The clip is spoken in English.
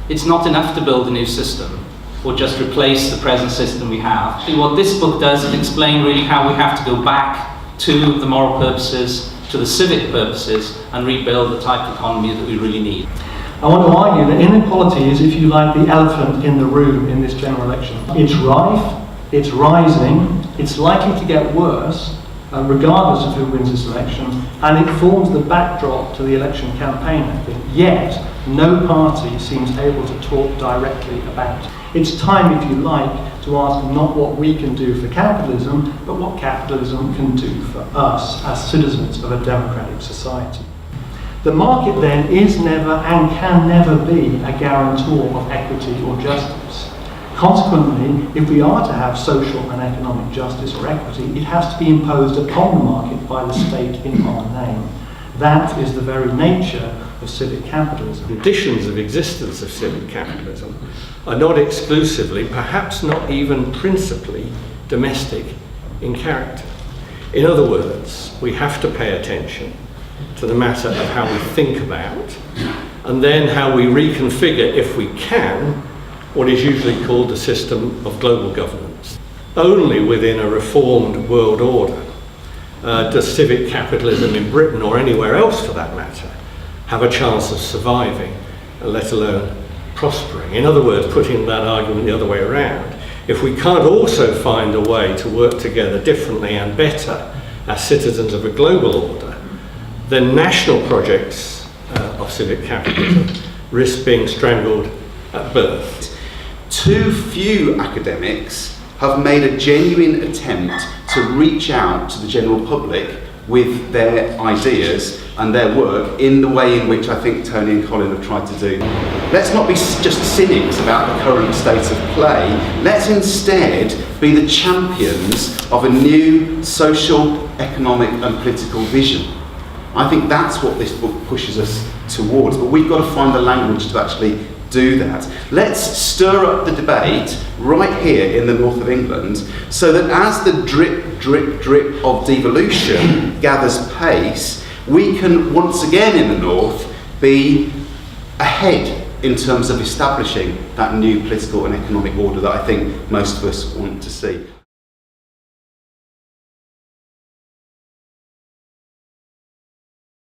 It's not enough to build a new system or just replace the present system we have. What this book does is explain really how we have to go back to the moral purposes, to the civic purposes, and rebuild the type of economy that we really need. I want to argue that inequality is, if you like, the elephant in the room in this general election. It's rife, it's rising, it's likely to get worse, regardless of who wins this election, and it forms the backdrop to the election campaign, I think. Yet, no party seems able to talk directly about it. It's time, if you like, to ask not what we can do for capitalism, but what capitalism can do for us as citizens of a democratic society. The market then is never and can never be a guarantor of equity or justice. Consequently, if we are to have social and economic justice or equity, it has to be imposed upon the market by the state in our name. That is the very nature of civic capitalism. Conditions of existence of civic capitalism are not exclusively, perhaps not even principally, domestic in character. In other words, we have to pay attention to the matter of how we think about, and then how we reconfigure, if we can, what is usually called the system of global governance. Only within a reformed world order does civic capitalism in Britain, or anywhere else for that matter, have a chance of surviving, let alone prospering. In other words, putting that argument the other way around, if we can't also find a way to work together differently and better as citizens of a global order, then national projects of civic capitalism risk being strangled at birth. Too few academics have made a genuine attempt to reach out to the general public with their ideas and their work in the way in which I think Tony and Colin have tried to do. Let's not be just cynics about the current state of play. Let's instead be the champions of a new social, economic and political vision. I think that's what this book pushes us towards, but we've got to find the language to actually do that. Let's stir up the debate right here in the north of England, so that as the drip, drip, drip of devolution gathers pace, we can once again in the north be ahead in terms of establishing that new political and economic order that I think most of us want to see.